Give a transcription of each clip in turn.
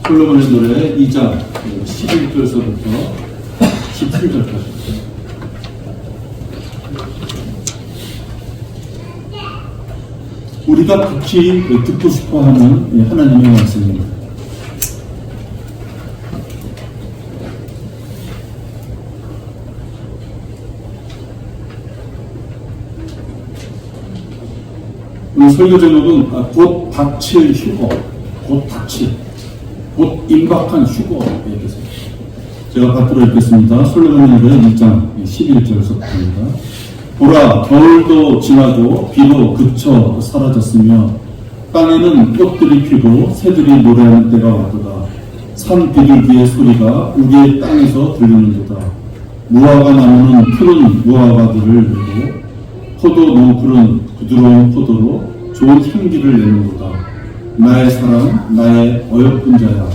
솔로몬의 노래 2장 11절서부터 17절까지. 우리가 극히 듣고 싶어하는 하나님의 말씀입니다. 설교 제목은 곧 닥칠 휴거, 곧 닥칠, 곧 임박한 휴거에 대해서 제가 받들어 읽겠습니다. 솔로몬의 노래 2장 11절서부터입니다. 보라, 겨울도 지나고 비도 그쳐 사라졌으며 땅에는 꽃들이 피고 새들이 노래하는 때가 왔도다. 산 비둘기의 소리가 우리의 땅에서 들리는도다. 무화과 나무는 푸른 무화과들을 내고 포도 넝쿨은 부드러운 포도로 좋은 향기를 내는도다. 나의 사랑, 나의 어여쁜 자야,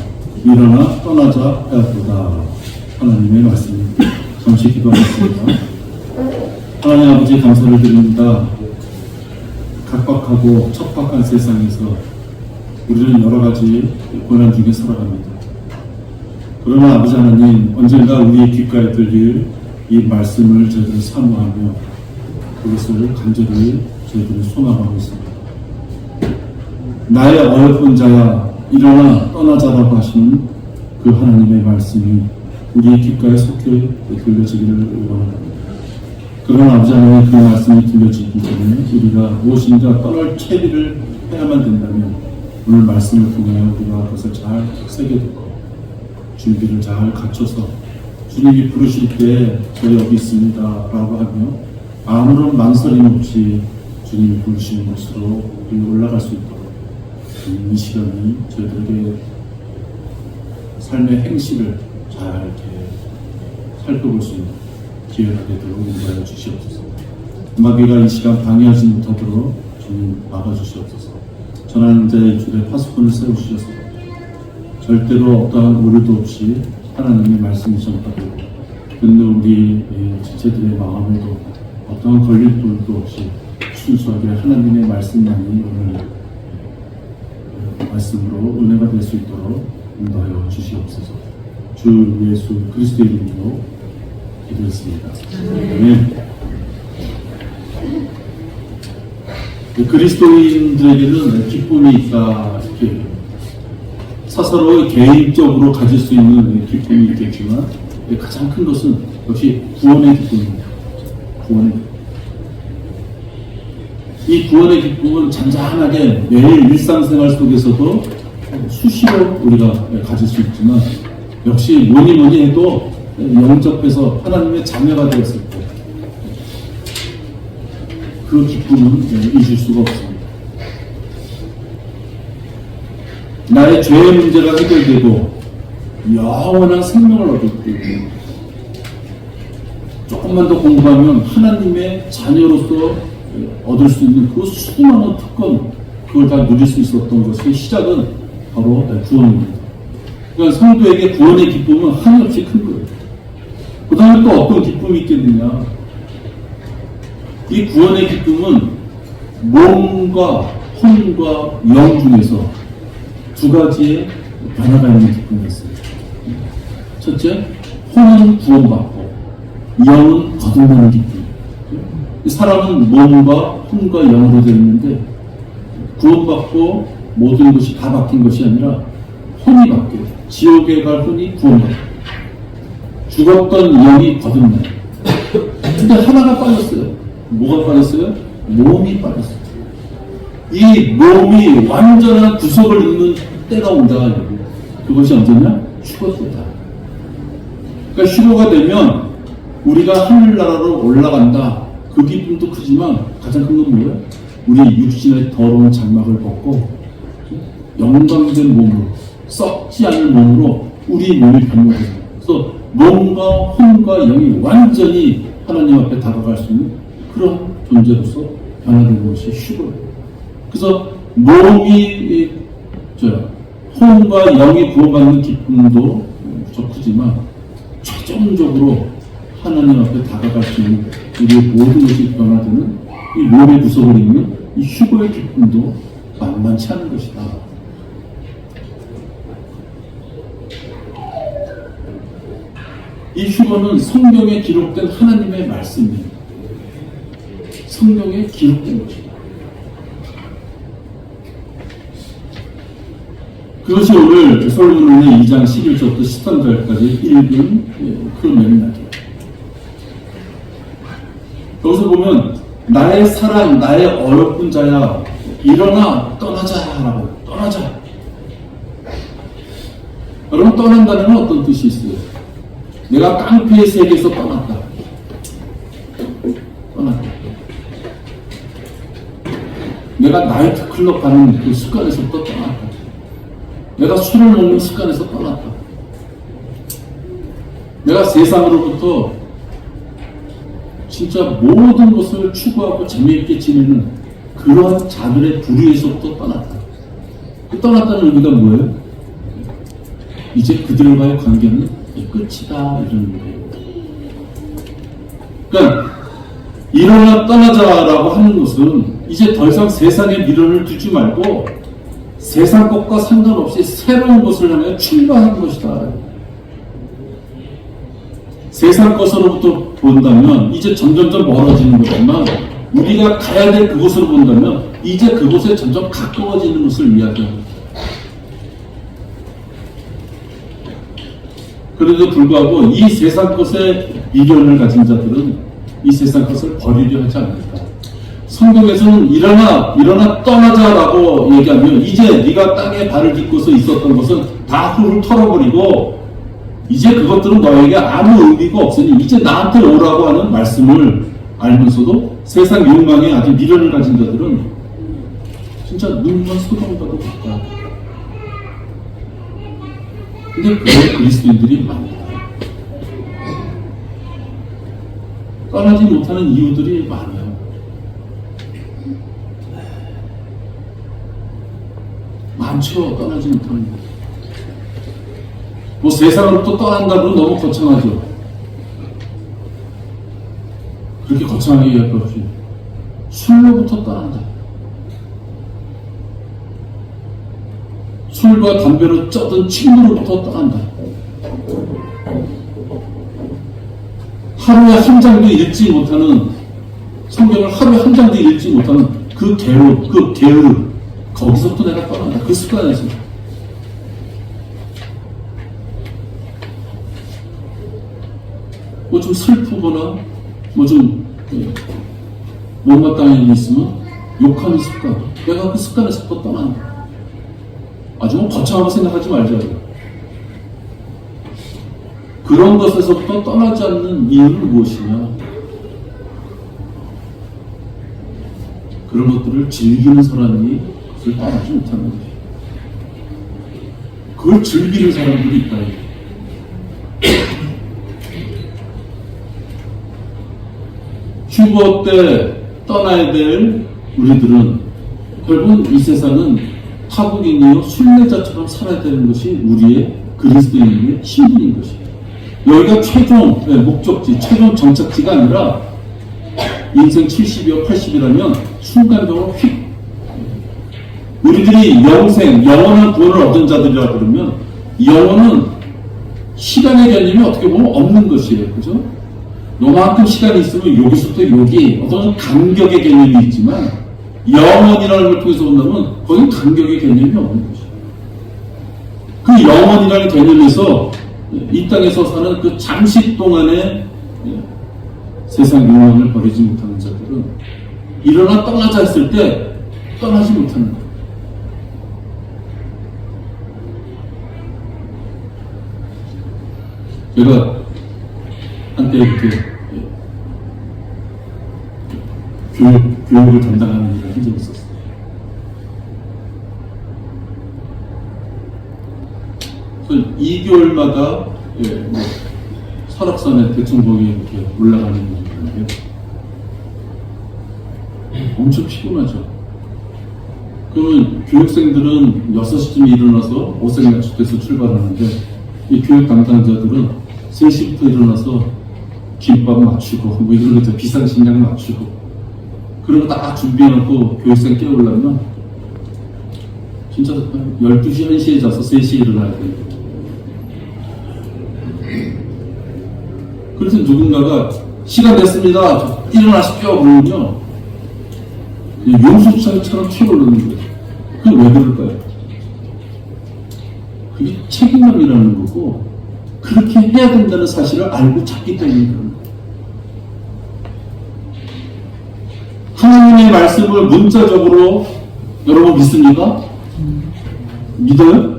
일어나 떠나자 하였도다. 하나님의 말씀입니다. 잠시 기도하겠습니다. 하나님 아버지, 감사를 드립니다. 각박하고 척박한 세상에서 우리는 여러 가지 고난 중에 살아갑니다. 그러나 아버지 하나님, 언젠가 우리의 귓가에 들릴 이 말씀을 저희들이 사모하며 그것을 간절히 저희들이 소망하고 있습니다. 나의 어여쁜 자야, 일어나 떠나자라고 하시는 그 하나님의 말씀이 우리의 귓가에 속해 들려지기를 원합니다. 그러나 아버지 하나님, 그 말씀이 들려지기 전에 우리가 무엇인가 떠날 채비를 해야만 된다면 오늘 말씀을 통하여 우리가 그것을 잘 새겨듣고 준비를 잘 갖춰서 주님이 부르실 때 저희 여기 있습니다 라고 하며 아무런 망설임 없이 주님이 부르시는 곳으로 올라갈 수 있도록 이 시간이 저희들에게 삶의 행실을 잘 이렇게 살펴볼 수 있는 기회가 되도록 인도하여 주시옵소서. 마귀가 이 시간 방해하지 못하도록 주님 막아주시옵소서. 전하는 자의 줄에 파수꾼을 세우시옵소서. 절대로 어떠한 오류도 없이 하나님의 말씀이 전파되고 근데 우리 지체들의 마음에도 어떠한 걸림돌도 없이 순수하게 하나님의 말씀만이 오늘 말씀으로 은혜가 될 수 있도록 인도하여 주시옵소서. 주 예수 그리스도의 이름으로 기도했습니다. 아멘. 그리스도인들에게는 기쁨이 있다. 이렇게 사사로 개인적으로 가질 수 있는 기쁨이 있겠지만 가장 큰 것은 역시 구원의 기쁨입니다. 구원의 기쁨. 이 구원의 기쁨은 잔잔하게 매일 일상생활 속에서도 수시로 우리가 가질 수 있지만 역시 뭐니 해도 영접해서 하나님의 자녀가 되었을 때 그 기쁨은 잊을 수가 없습니다. 나의 죄의 문제가 해결되고 영원한 생명을 얻을 때 조금만 더 공부하면 하나님의 자녀로서 얻을 수 있는 그 수많은 특권, 그걸 다 누릴 수 있었던 것의 시작은 바로 구원입니다. 그러니까 성도에게 구원의 기쁨은 한없이 큰 거예요. 그 다음에 또 어떤 기쁨이 있겠느냐. 이 구원의 기쁨은 몸과 혼과 영 중에서 두 가지의 변화가 있는 기쁨이 있습니다. 첫째, 혼은 구원받고 영은 거듭나는 기쁨. 사람은 몸과 혼과 영으로 되어 있는데 구원받고 모든 것이 다 바뀐 것이 아니라 혼이 바뀌어요. 지옥에 갈 혼이 구원받고 죽었던 영이 거듭나요. 근데 하나가 빠졌어요. 뭐가 빠졌어요? 몸이 빠졌어요. 이 몸이 완전한 구속을 이루는 때가 온다. 그것이 언제냐? 휴거 때다. 그러니까 휴거가 되면 우리가 하늘나라로 올라간다. 그 기쁨도 크지만 가장 큰 건 뭐예요? 우리 육신의 더러운 장막을 벗고 영광된 몸으로, 썩지 않는 몸으로 우리 몸이 변모돼요. 그래서 몸과 혼과 영이 완전히 하나님 앞에 다가갈 수 있는 그런 존재로서 변화되는 것이 휴거예요. 그래서 몸이 혼과 영이 구원받는 기쁨도 무척 크지만 최종적으로 하나님 앞에 다가갈 수 있는 우리의 모든 것이 변화되는 이 몸의 구속을 입는 이 휴거의 기쁨도 만만치 않은 것이다. 이 휴거는 성경에 기록된 하나님의 말씀입니다. 성경에 기록된 것입니다. 그것이 오늘 솔로몬의 2장 11절부터 13절까지 읽은 그런 맥락이에요. 여기서 보면 나의 사랑, 나의 어여쁜 자야, 일어나 떠나자라고. 떠나자. 여러분, 떠난다는 건 어떤 뜻이 있어요? 내가 깡패의 세계에서 떠났다. 떠났다. 내가 나이트클럽 가는 그 습관에서부터 떠났다. 내가 술을 먹는 습관에서 떠났다. 내가 세상으로부터 진짜 모든 것을 추구하고 재미있게 지내는 그러한 자들의 부류에서부터 떠났다. 그 떠났다는 의미가 뭐예요? 이제 그들과의 관계는 끝이다, 이런 거예요. 그러니까 일어나 떠나자라고 하는 것은 이제 더 이상 세상에 미련을 두지 말고 세상 것과 상관없이 새로운 것을 향해 출발하는 것이다. 세상 것으로부터 본다면 이제 점점점 멀어지는 거지만 우리가 가야 될 그곳으로 본다면 이제 그곳에 점점 가까워지는 것을 이야기합니다. 그래도 불구하고 이 세상 것에 미련을 가진 자들은 이 세상 것을 버리려 하지 않는다. 성경에서는 일어나 떠나자라고 얘기하면 이제 네가 땅에 발을 딛고서 있었던 것은 다 훌훌 털어버리고 이제 그것들은 너에게 아무 의미가 없으니 이제 나한테 오라고 하는 말씀을 알면서도 세상 욕망에 아주 미련을 가진 자들은 진짜 눈만 소동봐도 볼까. 근데 그런 그리스도인들이 많다. 떠나지 못하는 이유들이 많아요. 많죠. 떠나지 못하는 이유. 뭐 세상으로부터 떠난다고 너무 거창하죠. 그렇게 거창하게 얘기할 것 없이 술로부터 떠난다. 술과 담배로 쩌든 친구로부터 떠난다. 하루에 한 장도 읽지 못하는, 성경을 하루에 한 장도 읽지 못하는 그 게으름, 거기서부터 내가 떠난다. 그 습관에서. 뭐 좀 슬프거나 뭐 좀 못마땅한 일이 있으면 욕하는 습관, 내가 그 습관에서부터 떠난다. 아주 뭐 거창하고 생각하지 말자고요. 그런 것에서부터 떠나지 않는 이유는 무엇이냐? 그런 것들을 즐기는 사람이 그걸 떠나지 못하는 거예요. 그걸 즐기는 사람들이 있다. 휴거 때 떠나야 될 우리들은 결국 이 세상은 타국인이요 순례자처럼 살아야 되는 것이 우리의 그리스도인의 신분인 것이에요. 여기가 최종 목적지, 최종 정착지가 아니라 인생 70이요 80이라면 순간적으로 휙 우리들이 영원한 구원을 얻은 자들이라 그러면 영원은 시간의 개념이 어떻게 보면 없는 것이에요. 그죠? 요만큼 시간이 있으면 여기서부터 여기 어떤 간격의 개념이 있지만 영원이라는 걸 통해서 본다면 거긴 간격의 개념이 없는 것이에요. 그 영원이라는 개념에서 이 땅에서 사는 그 잠시 동안의 세상 욕망을 버리지 못하는 자들은 일어나 떠나자 했을 때 떠나지 못하는 거예요. 제가 한때 이렇게 교육을 담당하는 일을 한 적이 있었어요. 그래서 2개월마다 뭐 설악산에 대청봉에 이렇게 올라가는 일인데 엄청 피곤하죠. 그러면 교육생들은 6시쯤에 일어나서 오색약속돼서 출발하는데 이 교육 담당자들은 3시부터 일어나서 김밥 맞추고 뭐 이런 것들 비상식량 맞추고 그런 거 다 준비해놓고 교육생 깨우려면 진짜 12시, 1시에 자서 3시에 일어나야 돼요. 그래서 누군가가 시간 됐습니다. 일어나십시오. 그러면요. 용수철처럼 튀어오르는 거예요. 그게 왜 그럴까요? 그게 책임감이라는 거고, 그렇게 해야 된다는 사실을 알고 찾기 때문에 그런 거예요. 하나님의 말씀을 문자적으로 여러분 믿습니까? 믿어요?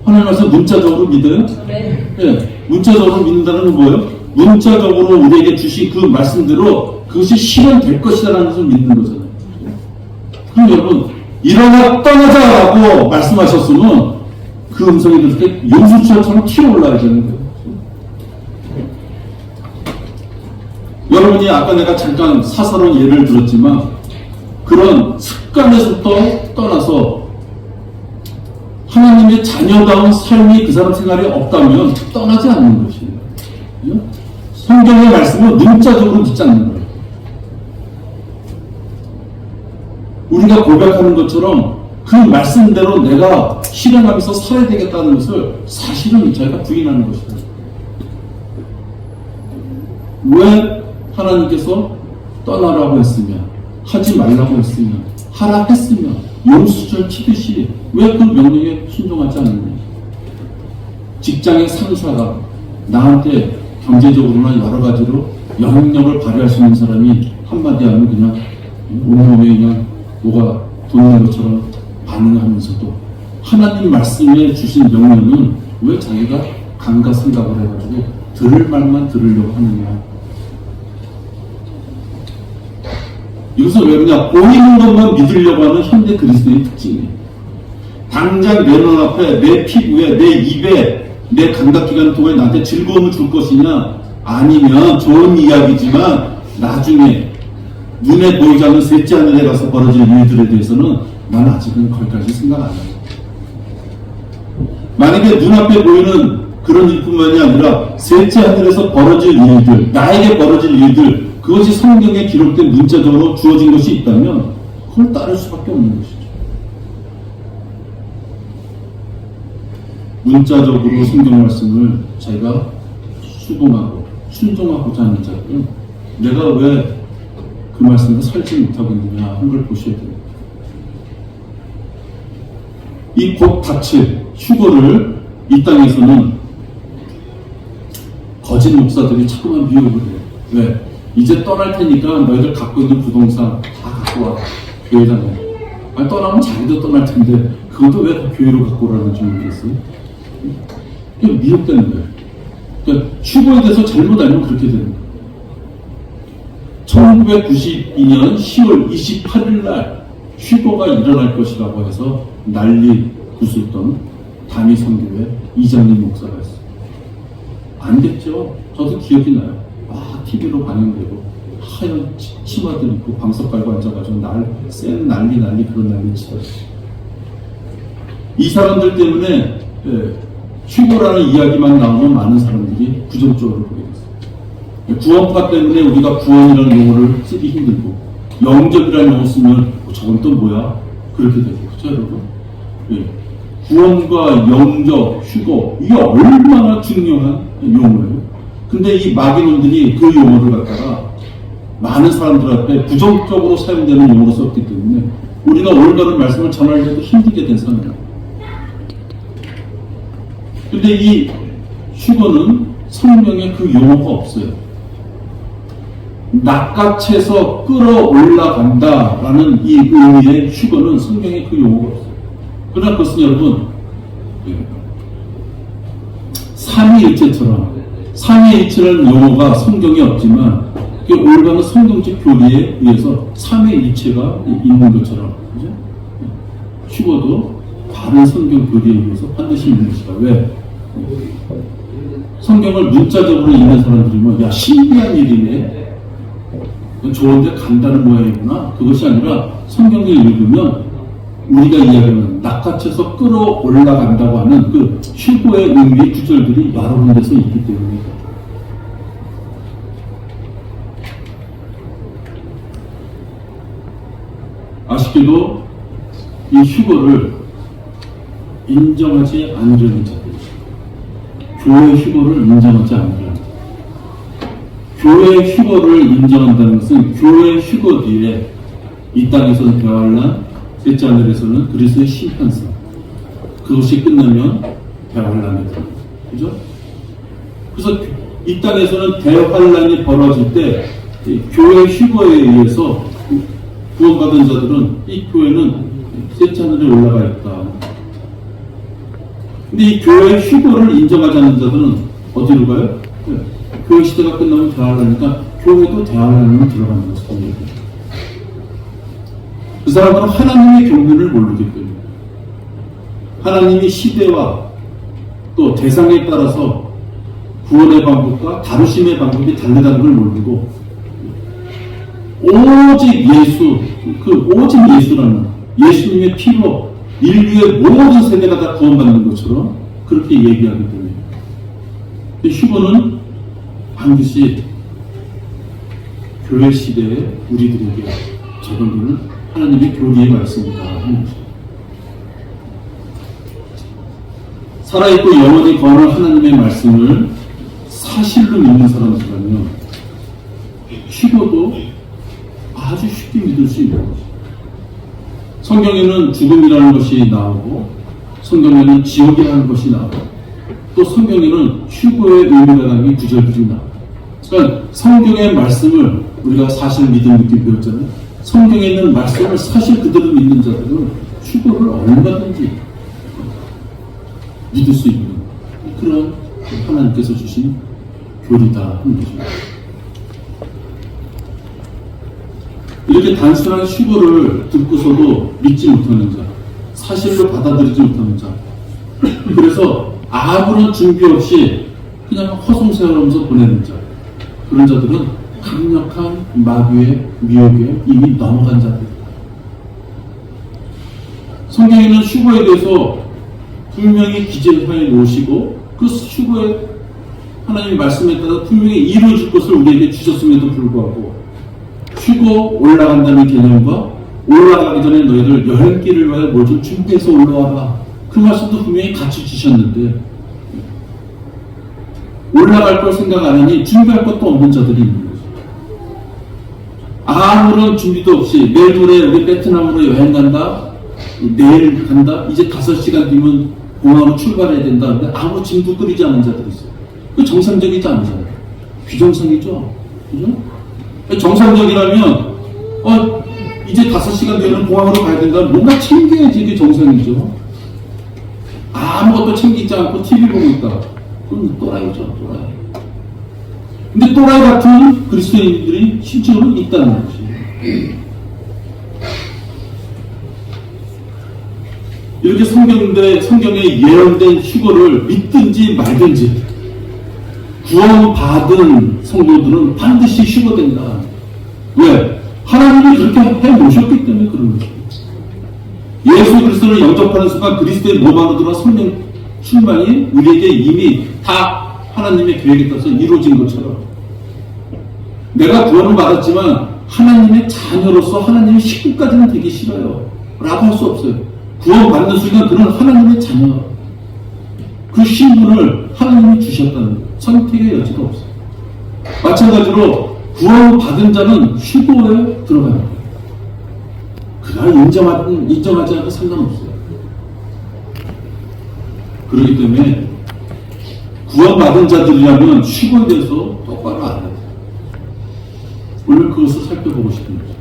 하나님의 말씀 문자적으로 믿어요? 네. 문자적으로 믿는다는 건 뭐예요? 문자적으로 우리에게 주신 그 말씀대로 그것이 실현될 것이라는 것을 믿는 거잖아요. 그럼 여러분, 일어나 떠나자라고 말씀하셨으면 그 음성이 그렇게 용수철처럼 튀어올라야 되는 거예요. 여러분이 아까 내가 잠깐 사사로운 예를 들었지만 그런 습관에서부터 떠나서 하나님의 자녀다운 삶이 그 사람 생활에 없다면 떠나지 않는 것이에요. 성경의 말씀은 문자적으로 믿지 않는 거예요. 우리가 고백하는 것처럼 그 말씀대로 내가 실행하면서 살아야 되겠다는 것을 사실은 저희가 부인하는 것이다. 왜 하나님께서 떠나라고 했으면, 하지 말라고 했으면, 하라 했으면 용수철 치듯이 왜 그 명령에 순종하지 않느냐? 직장의 상사가 나한테 경제적으로나 여러 가지로 영향력을 발휘할 수 있는 사람이 한마디 하면 그냥 온몸에 그냥 뭐가 돋는 것처럼 반응하면서도 하나님 말씀에 주신 명령은 왜 자기가 감가 생각을 해가지고 들을 말만 들으려고 하느냐? 여기서 왜 그러냐? 보이는 것만 믿으려고 하는 현대 그리스도의 특징이에요. 당장 내 눈앞에, 내 피부에, 내 입에, 내 감각기관 동안에 나한테 즐거움을 줄 것이냐? 아니면 좋은 이야기지만 나중에 눈에 보이지 않는 셋째 하늘에 가서 벌어질 일들에 대해서는 나는 아직은 거기까지 생각 안 해요. 만약에 눈앞에 보이는 그런 일뿐만이 아니라 셋째 하늘에서 벌어질 일들, 나에게 벌어질 일들, 그것이 성경에 기록된 문자적으로 주어진 것이 있다면 그걸 따를 수밖에 없는 것이죠. 문자적으로 성경 말씀을 자기가 수봉하고 순종하고자 하는 자들은 내가 왜 그 말씀을 살지 못하고 있느냐 하는 걸 보셔야 됩니다. 이 곧 닥칠 휴거를 이 땅에서는 거짓 목사들이 자꾸만 미혹을 해요. 왜? 이제 떠날 테니까 너희들 갖고 있는 부동산 다 갖고 와. 교회에다 내. 아니, 떠나면 자기도 떠날 텐데 그것도 왜 교회로 갖고 오라는지 모르겠어요. 그게 미혹되는 거예요. 그러니까 휴거에 대해서 잘못 알면 그렇게 되는 거예요. 1992년 10월 28일 날 휴거가 일어날 것이라고 해서 난리 부수던 담이 선교회 이장님 목사가 있어요. 안 됐죠? 저도 기억이 나요. TV로 반영되고 하얀 치마들 입고 방석 깔고 앉아가지고 센 난리 그런 난리 치더라고요. 이 사람들 때문에 휴거라는 이야기만 나오면 많은 사람들이 부정적으로 보게 됐어요. 구원파 때문에 우리가 구원이라는 용어를 쓰기 힘들고 영접이라는 용어 쓰면 저건 또 뭐야? 그렇게 되고 그렇죠 여러분? 구원과 영접, 휴거 이게 얼마나 중요한 용어예요. 근데 이 마귀놈들이 그 용어를 갖다가 많은 사람들 앞에 부정적으로 사용되는 용어로 썼기 때문에 우리가 올바른 말씀을 전하려도 힘들게 된 상황이에요. 근데 이 휴거는 성경에 그 용어가 없어요. 낚아채서 끌어올라간다라는 이 의미의 휴거는 성경에 그 용어가 없어요. 그러나 그것은 여러분 삼위일체처럼 삼위일체라는 용어가 성경에 없지만 올바른 성경적 교리에 의해서 삼위일체가 있는 것처럼 그죠? 휴거도 바른 성경 교리에 의해서 반드시 있는 것이다. 왜? 성경을 문자적으로 읽는 사람들이면 야 신기한 일이네. 좋은데 간다는 모양이구나. 그것이 아니라 성경을 읽으면 우리가 이야기하는 낚아채서 끌어올라간다고 하는 그 휴거의 의미의 구절들이 여러 군데서 있기 때문에 아쉽게도 이 휴거를 인정하지 않으려는 자들, 교회 휴거를 인정하지 않으려는 교회 휴거를 인정한다는 것은 교회 휴거 뒤에 이 땅에서는 대환란, 셋째 하늘에서는 그리스도의 심판상, 그것이 끝나면 대환란이 들어요. 그죠? 그래서 이 땅에서는 대환란이 벌어질 때 교회 휴거에 의해서 구원받은 자들은 이 교회는 셋째 하늘에 올라가 있다. 근데 이 교회 휴거를 인정하지 않는 자들은 어디로 가요? 교회 시대가 끝나면 대환란이니까 교회도 대환란으로 들어가는 것입니다. 그 사람은 하나님의 경륜을 모르기 때문에 하나님이 시대와 또 대상에 따라서 구원의 방법과 다루심의 방법이 다르다는 걸 모르고 오직 예수, 오직 예수라는 예수님의 피로 인류의 모든 세대가 다 구원받는 것처럼 그렇게 얘기하기 때문에 휴거는 반드시 교회 시대에 우리들에게 적용되는 하나님의 교리의 말씀이다 하는 것입니다. 살아있고 영원히 거할 하나님의 말씀을 사실로 믿는 사람들이라면 휴거도 아주 쉽게 믿을 수 있는 것입니다. 성경에는 죽음이라는 것이 나오고 성경에는 지옥이라는 것이 나오고 또 성경에는 휴거의 의미가 담긴 구절들이 나와요. 그러니까 성경의 말씀을 우리가 사실 믿음 있게 배웠잖아요. 성경에 있는 말씀을 사실 그대로 믿는 자들은 휴거를 얼마든지 믿을 수 있는 그런 하나님께서 주신 교리다 하는 것입니다. 이렇게 단순한 휴거를 듣고서도 믿지 못하는 자, 사실로 받아들이지 못하는 자, 그래서 아무런 준비 없이 그냥 허송세월하면서 보내는 자, 그런 자들은 강력한 마귀의 미혹에 이미 넘어간 자들. 성경에는 휴거에 대해서 분명히 기재해 놓으시고 그 휴거에 하나님의 말씀에 따라 분명히 이루어질 것을 우리에게 주셨음에도 불구하고 휴거 올라간다는 개념과 올라가기 전에 너희들 여행 길을 위하여 뭘 좀 준비해서 올라와라. 그 말씀도 분명히 같이 주셨는데 올라갈 걸 생각 안 하니 준비할 것도 없는 자들이 있는 거죠. 아무런 준비도 없이 내일 모레 우리 베트남으로 여행 간다. 내일 간다. 이제 5시간 뒤면 공항으로 출발해야 된다. 근데 아무 짐도 끓이지 않은 자들이 있어요. 그 정상적이지 않잖아요. 비정상이죠. 그죠? 정상적이라면 이제 5시간 뒤에는 공항으로 가야 된다. 뭔가 챙겨야지 이게 정상이죠. 아무것도 챙기지 않고 TV 보고 있다. 그건 또라이죠. 또라이. 근데 또라이 같은 그리스도인들이 실제로 있다는 것이. 이렇게 성경에 예언된 휴거를 믿든지 말든지 구원받은 성도들은 반드시 휴거된다. 왜? 하나님이 그렇게 해놓으셨기 때문에 그런 거죠. 예수 그리스도를 영접하는 순간 그리스도의 몸 안으로 들어간 성령 충만이 우리에게 이미 다 하나님의 계획에 따라서 이루어진 것처럼 내가 구원을 받았지만 하나님의 자녀로서 하나님의 식구까지는 되기 싫어요 라고 할 수 없어요. 구원받는 순간 그는 하나님의 자녀, 그 신분을 하나님이 주셨다는 거예요. 선택의 여지가 없어요. 마찬가지로 구원받은 자는 휴거에 들어가는 거예요. 그날 인정하지 않고 상관없어요. 그렇기 때문에 구원받은 자들이라면 휴거에 대해서 똑바로 알아야 돼요. 오늘 그것을 살펴보고 싶은 거죠.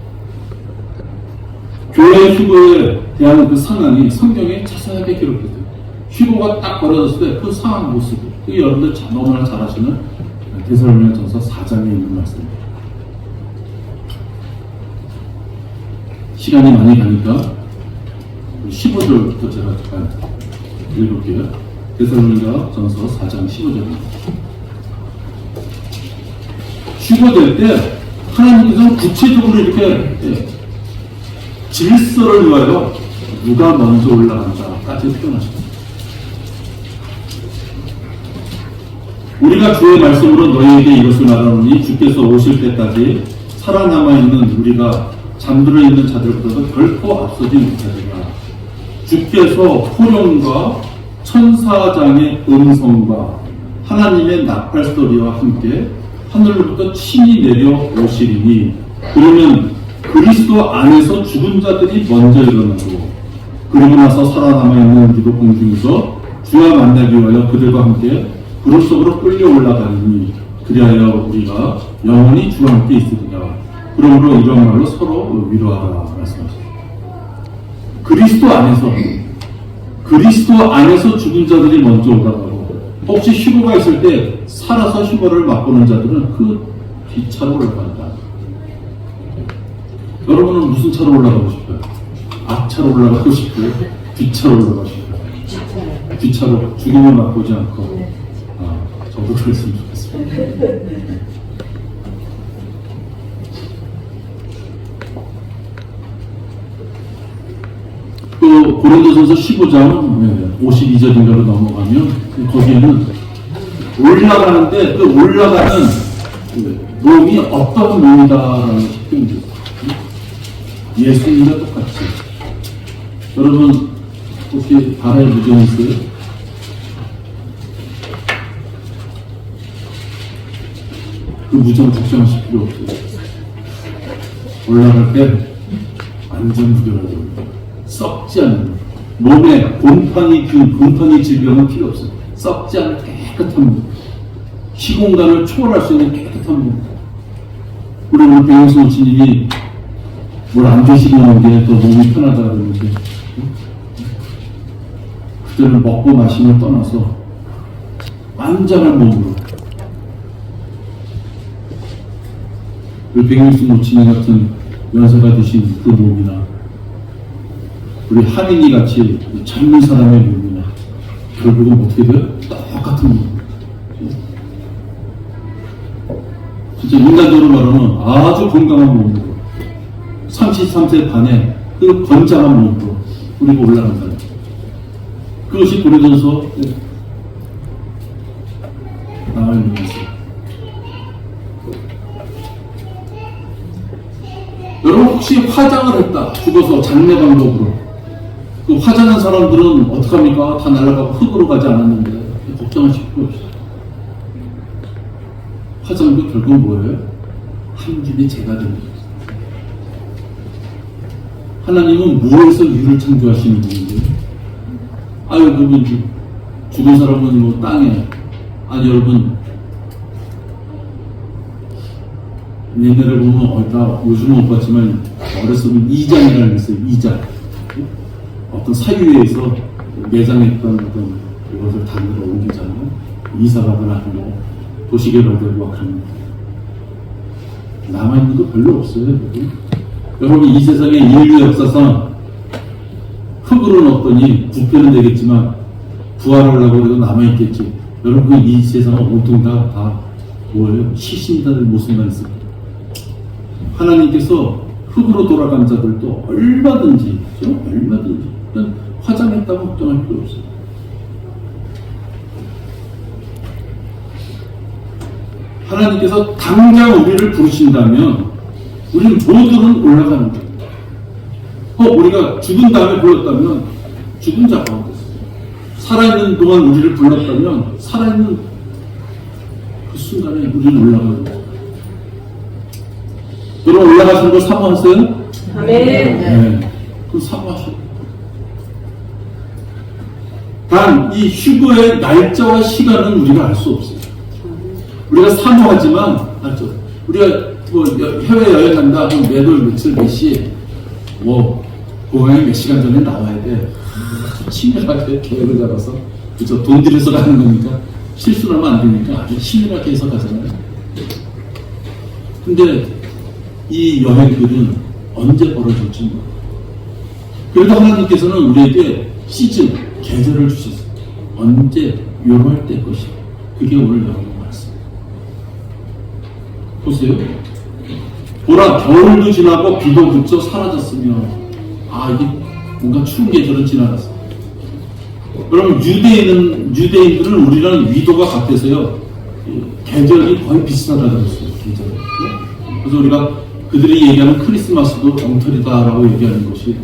교회 휴거에 대한 그 상황이 성경에 자세하게 기록돼요. 휴거가 딱 벌어졌을 때 그 상황 모습, 그게 여러분들 너무나 잘 아시는 데살로니가전서 4장에 있는 말씀입니다. 시간이 많이 가니까 15절부터 제가 읽을게요. 데살로니가전서 4장 15절입니다. 휴거될 때 하나님께서 구체적으로 이렇게 질서를 위하여 누가 먼저 올라간다까지 표현하셨습니다. 우리가 주의 말씀으로 너희에게 이것을 말하노니 주께서 오실 때까지 살아남아있는 우리가 잠들어 있는 자들보다도 결코 앞서지 못하리라. 주께서 호령과 천사장의 음성과 하나님의 나팔소리와 함께 하늘로부터 친히 내려오시리니 그러면 그리스도 안에서 죽은 자들이 먼저 일어나고 그러고 나서 살아남아있는 우리도 공중에서 주와 만나기 위하여 그들과 함께 구름 속으로 끌려 올라가리니 그리하여 우리가 영원히 주와 함께 있으리라. 그러므로 이런 말로 서로 위로하라 말씀하셨습니다. 그리스도 안에서 죽은 자들이 먼저 올라가고 혹시 휴거가 있을 때 살아서 휴거를 맛보는 자들은 그 뒷차로 올라간다. 여러분은 무슨 차로 올라가고 싶어요? 앞차로 올라가고 싶어요? 뒷차로 올라가고 싶어요? 뒷차로 죽임을 맛보지 않고. 저도 그랬으면 좋겠습니다. 또 고린도전서 15장 52절인가로 넘어가면 거기에는 올라가는데 그 올라가는 몸이 어떤 몸이다라는 표현이 있어요. 예수님과 똑같이. 여러분 혹시 바다에 무정 있어요? 그 무정 걱정하실 필요 없어요. 올라갈 때 완전 무결하게 썩지 않는 몸에 곰팡이 질병은 필요 없어요. 썩지 않은 깨끗한 몸, 시공간을 초월할 수 있는 깨끗한 몸. 우리 오늘 배영수 모치님이 뭘 안 드시는 게 더 몸이 편하다 그러는데 그때는 먹고 마시면 떠나서 완전한 몸으로 우리 백일수 모치님 같은 연세가 드신 그 몸이나 우리 하민이 같이 젊은 사람의 몸이나 결국은 어떻게 돼요? 똑같은 몸. 진짜 인간적으로 말하면 아주 건강한 몸으로 33세 반에 그 건장한 몸으로 우리가 올라간다. 그것이 고린도전서 나와 있는 것이에요. 여러분 혹시 화장을 했다 죽어서 장례 방법으로 그 화장한 사람들은 어떡합니까? 다 날아가고 흙으로 가지 않았는데 걱정하실 필요 없어요. 화장도 결국 뭐예요? 하느님의 제가 되는 거예요. 하나님은 무엇에서 유를 창조하시는 분인데 아유 그분 죽은 사람은 뭐 땅에 아니 여러분 옛날에 보면 요즘은 못 봤지만 어렸을 때 이장이라는 게 있어요. 이장. 어떤 사유에서 매장했던 어떤 이것을 단으로 옮기잖아요. 이사가거나 뭐 도시개발되고 막 하는 남아있는 거 별로 없어요. 여러분 이 세상의 인류 역사상 흙으로 넣었더니 부패는 되겠지만 부활하려고 해도 남아있겠지. 여러분 이 세상은 온통 다 뭐예요? 시신자들 모습만 있습니다. 하나님께서 흙으로 돌아간 자들도 얼마든지 화장했다고 걱정할 필요 없어요. 하나님께서 당장 우리를 부르신다면 우리는 모두는 올라가는 거예요. 우리가 죽은 다음에 불렀다면 죽은 자 가운데서 살아있는 동안 우리를 불렀다면 살아있는 그 순간에 우리는 올라가는 거예요. 여러분 올라가시는 거 사모하세요? 아멘. 네. 그럼 사모하셔요. 단 이 휴거의 날짜와 시간은 우리가 알 수 없어요. 우리가 사모하지만 알죠. 우리가 뭐 해외 여행 간다 그럼 매달 며칠 몇 시에 뭐 공항에 몇 시간 전에 나와야 돼. 치밀하게 계획을 잡아서 그죠. 돈 들여서 가는 거니까 실수를 하면 안 되니까 아주 치밀하게 해서 가잖아요. 근데 이 여행들은 언제 벌어질지 몰라요. 그래도 하나님께서는 우리에게 시즌, 계절을 주셨어요. 언제 요럴 때 것이. 그게 오늘 여러분 말씀. 보세요. 보라 겨울도 지나고 비도 그쳐 사라졌으며 이게 뭔가 추운 계절은 지나갔어. 그러면 유대인들은 우리랑 위도가 같아서요. 계절이 거의 비슷하다고 했어요. 계절. 그래서 우리가 그들이 얘기하는 크리스마스도 엉터리다라고 얘기하는 것이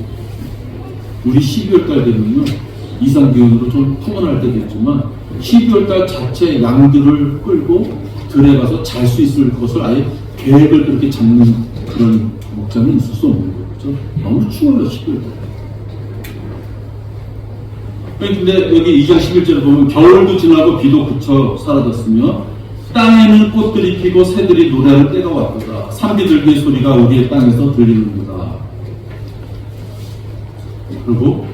우리 12월달 되면요 이상기온으로 좀 평온할 때도 있지만 12월달 자체 양들을 끌고 들에 가서 잘 수 있을 것을 아예 계획을 그렇게 잡는 그런 목장은 있을 수 없는 거죠. 그렇죠? 너무 추워요, 12월달. 근데 여기 2장 11절에 보면 겨울도 지나고 비도 그쳐 사라졌으며 땅에는 꽃들이 피고 새들이 노래할 때가 왔도다. 산비둘기의 소리가 우리의 땅에서 들리는구나. 그리고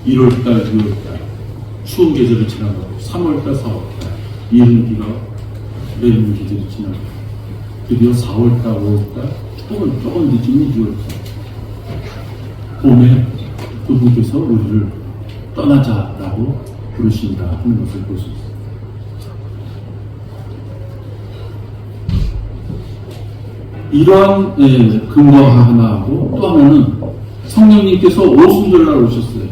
1월달, 2월달 추운 계절을 지나가고 3월달, 4월달 이른 비가 내리는 계절이 지나가고 드디어 4월달, 5월달 조금 늦으면 6월달 봄에 그분께서 우리를 떠나자라고 부르신다 하는 것을 볼 수 있습니다. 이러한 근거가 하나하고 또 하나는 성령님께서 오순절날 오셨어요.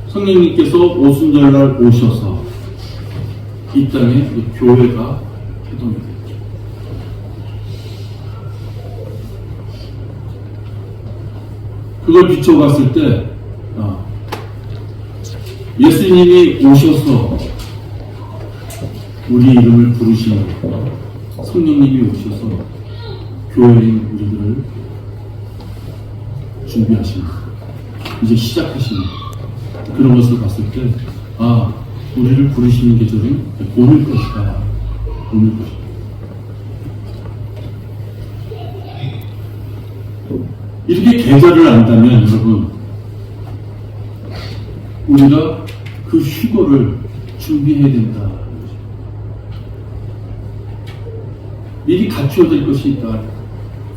성령님께서 오순절날 오셔서 이 땅에 교회가 개동이 됐죠. 그걸 비춰봤을 때 예수님이 오셔서 우리 이름을 부르시는 것, 성령님이 오셔서 교회인 우리들을 준비하시는 것, 이제 시작하시는 것, 그런 것을 봤을 때 우리를 부르시는 계절은 봄일 것이다. 봄일 것이다. 이렇게 계절을 안다면 여러분 우리가 그 휴거를 준비해야 된다. 미리 갖춰야 될 것이 있다.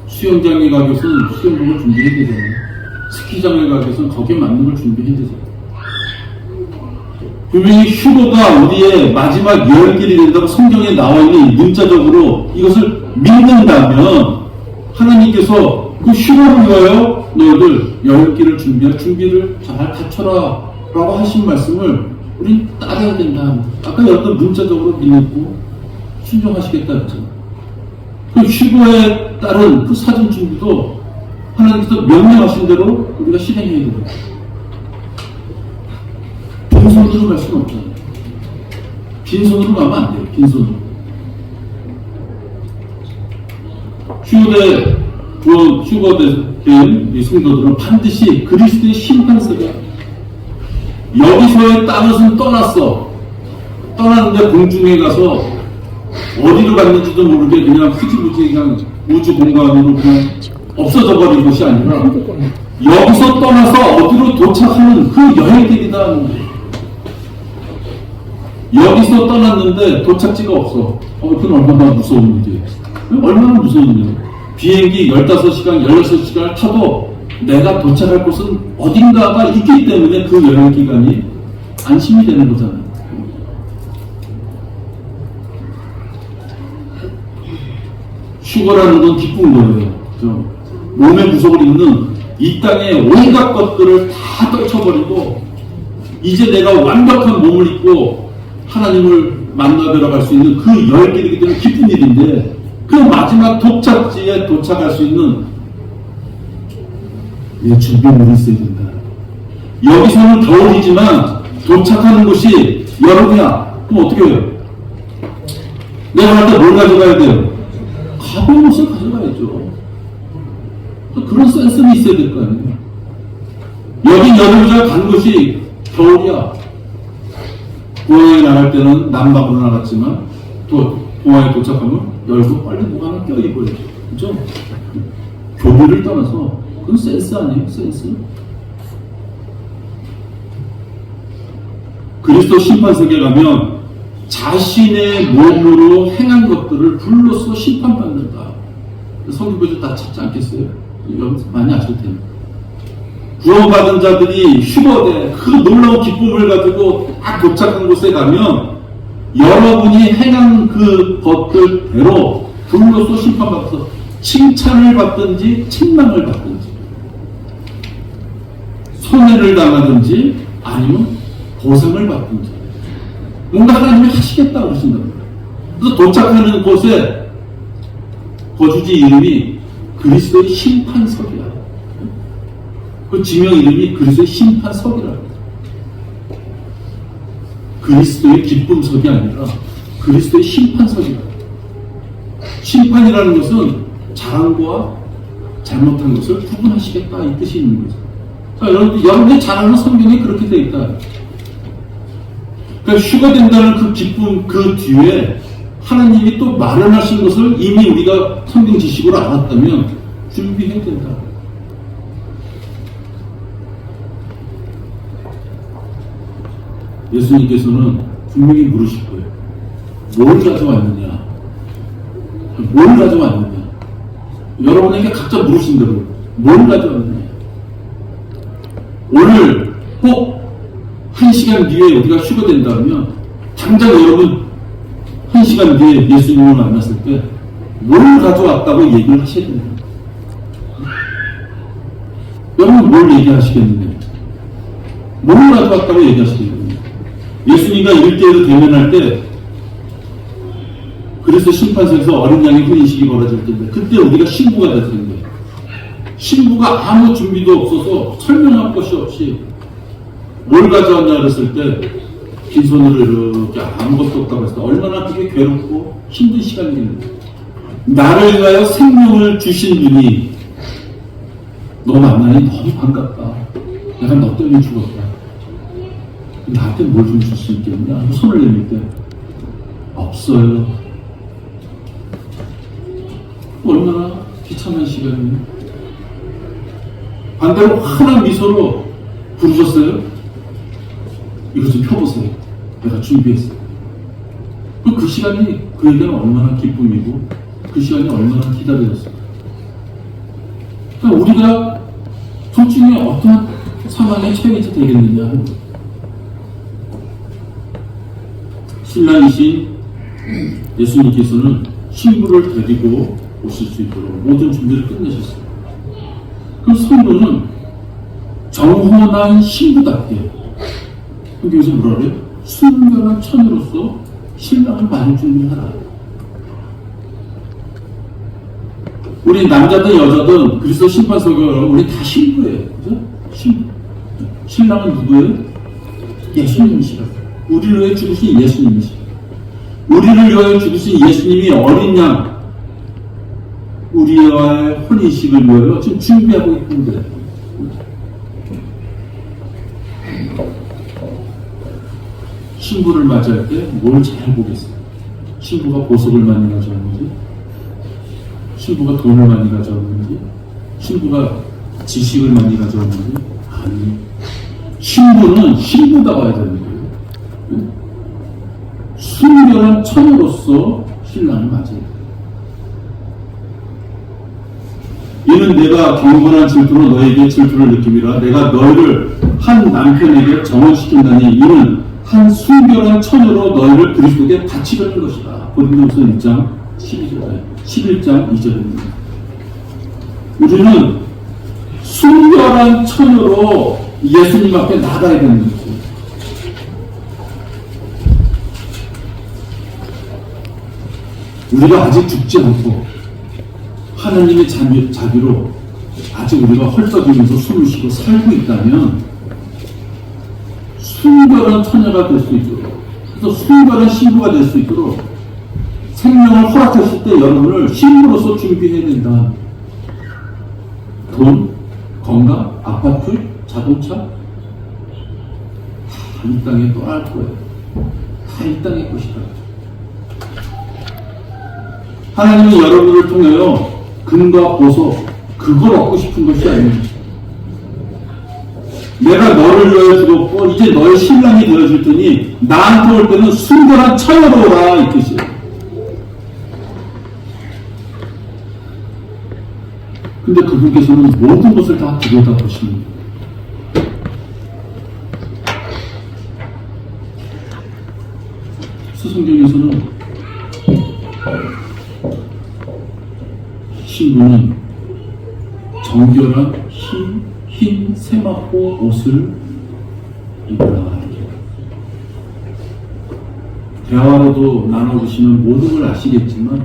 수영장에 가기 위해서는 수영복을 준비해야 되잖아요. 스키장에 가기 위해서는 거기에 맞는 걸 준비해야 되잖아요. 분명히 휴거가 우리의 마지막 여행길이 된다고 성경에 나와 있는 문자적으로 이것을 믿는다면 하나님께서 그 휴거를 위하여 너희들 여행길을 준비할 준비를 잘 갖춰라 라고 하신 말씀을 우린 따라야 된다. 아까 어떤 문자적으로 믿고 순종하시겠다 했잖아요. 그 휴거에 따른 그 사전 준비도 하나님께서 명령하신 대로 우리가 실행해야 돼요. 빈손으로 갈 수는 없잖아요. 빈손으로 가면 안 돼요. 빈손으로. 휴거된 이 성도들은 반드시 그리스도의 심판세가 여기서의 땅에서는 떠났어. 떠났는데 공중에 가서 어디로 갔는지도 모르게 그냥 흐지부지 그냥 우주 공간으로 그냥 없어져 버린 것이 아니라 여기서 떠나서 어디로 도착하는 그 여행길이다. 여기서 떠났는데 도착지가 없어. 그건 얼마나 무서운 일이에요. 얼마나 무서운 일이에요. 비행기 15시간, 16시간을 타도 내가 도착할 곳은 어딘가가 있기 때문에 그 여행 기간이 안심이 되는 거잖아요. 휴거라는 건 기쁜 거예요. 그렇죠? 몸의 구석을 입는 이 땅의 온갖 것들을 다 떨쳐버리고 이제 내가 완벽한 몸을 입고 하나님을 만나뵈러 갈 수 있는 그 여행길이기 때문에 기쁜 일인데 그 마지막 도착지에 도착할 수 있는 준비물이 있어야 된다. 여기서는 겨울이지만 도착하는 곳이 여름이야. 그럼 어떻게 해요? 내가 갈 때 뭘 가져가야 돼요? 가벼운 옷을 가져가야죠. 그런 센스는 있어야 될 거 아니에요. 여긴 여름이라 간 곳이 겨울이야. 공항에 나갈 때는 남방으로 나갔지만 또 공항에 도착하면 열고 빨리 뭐 하나 껴입어요. 그죠? 교류를 떠나서 그건 센스 아니에요? 센스? 그리스도 심판석에 가면 자신의 몸으로 행한 것들을 불로써 심판받는다. 성경에도 다 찾지 않겠어요? 여러분 많이 아실 텐데. 구원받은 자들이 휴거돼 그 놀라운 기쁨을 가지고 딱 도착한 곳에 가면 여러분이 행한 그 것들대로 불로써 심판받아서 칭찬을 받든지 책망을 받든지 손해를 당하든지 아니면 보상을 받든지 뭔가 하나님이 하시겠다 그러신다. 그래서 도착하는 곳에 거주지 이름이 그리스도의 심판석이야. 그 지명 이름이 그리스도의 심판석이랍니다. 그리스도의 기쁨석이 아니라 그리스도의 심판석이다. 심판이라는 것은 잘한 거와 잘못한 것을 구분하시겠다 이 뜻이 있는 거죠. 자, 여러분들이 잘 아는 성경에 그렇게 되어 있다. 그러니까 휴가 된다는 그 기쁨 그 뒤에 하나님이 또 마련하신 것을 이미 우리가 성경 지식으로 알았다면 준비해야 된다. 예수님께서는 분명히 물으실 거예요. 뭘 가져왔느냐? 뭘 가져왔느냐? 여러분에게 각자 물으신 대로 뭘 가져왔느냐? 오늘 꼭 1시간 뒤에 우리가 휴가 된다면 당장 여러분 1시간 뒤에 예수님을 만났을 때 뭘 가져왔다고 얘기를 하셔야 됩니다. 여러분 뭘 얘기하시겠는데? 뭘 가져왔다고 얘기하시겠는데? 예수님과 1대1로 대면할 때 그래서 심판석에서 어린 양의 혼인식이 벌어질 텐데 그때 우리가 신부가 될 텐데 신부가 아무 준비도 없어서 설명할 것이 없이 뭘 가져왔냐 그랬을 때 빈손으로 이렇게 아무것도 없다고 했을 때 얼마나 그게 괴롭고 힘든 시간이겠는데 나를 위하여 생명을 주신 분이 너 만나니 너무 반갑다. 내가 너 때문에 죽었다. 나한테 뭘 좀 줄 수 있겠냐? 손을 내밀 때 없어요. 얼마나 비참한 시간이에요. 반대로 환한 미소로 부르셨어요. 이거 좀 펴보세요. 내가 준비했어요. 그 시간이 그에게는 얼마나 기쁨이고 그 시간이 얼마나 기다려졌어요. 그러니까 우리가 둘 중에 어떤 상황에 처해져 되겠느냐. 신랑이신 예수님께서는 신부를 데리고 오실 수 있도록 모든 준비를 끝내셨어요. 그 성도는 정혼한 신부답게 여기서 뭐라 그래요? 순결한 처녀로서 신랑을 많이 준비하라. 우리 남자든 여자든 그리스도 심판석에 우리 다 신부예요. 그죠? 신부. 신랑은 누구예요? 예수님이시라고. 우리를 위해 죽으신 예수님이시라고. 우리를 위하여 죽으신 예수님이 어린 양 우리와의 혼인식을 위하여 지금 준비하고 있는데 신부를 맞이할 때 뭘 잘 보겠어요? 신부가 보석을 많이 가져왔는지, 신부가 돈을 많이 가져왔는지, 신부가 지식을 많이 가져왔는지. 아니, 신부는 신부다워야 되는 거예요. 순결한 처녀로서 신랑을 맞이해야 돼요. 이는 내가 경건한 질투로 너에게 질투를 느낌이라. 내가 너희를 한 남편에게 정언시킨다니 이는 한 순결한 처녀로 너희를 그리스도께 바치려는 것이다. 고린도후서 1장 12절, 11장 2절입니다. 우리는 순결한 처녀로 예수님 앞에 나가야 되는 거죠. 우리가 아직 죽지 않고 하나님의 자비로 아직 우리가 헐떡이면서 숨을 쉬고 살고 있다면 순결한 처녀가 될 수 있도록, 그래서 순결한 신부가 될 수 있도록 생명을 허락하실 때 여러분을 신부로서 준비해야 된다. 돈, 건강, 아파트, 자동차 다 이 땅에 또 알 거예요. 다 이 땅의 것이다. 하나님은 여러분을 통하여 금과 보석 그걸 얻고 싶은 것이 아닙니다. 내가 너를 위하여 죽었고 이제 너의 신랑이 되어줄 테니 나한테 올 때는 순결한 처녀로 오라 이 뜻이에요. 근데 그분께서는 모든 것을 다 들여다보시는 거예요. 성경에서는 신부는 정결한 흰 세마포 옷을 입으라. 대화로도 나눠보시면 모든 걸 아시겠지만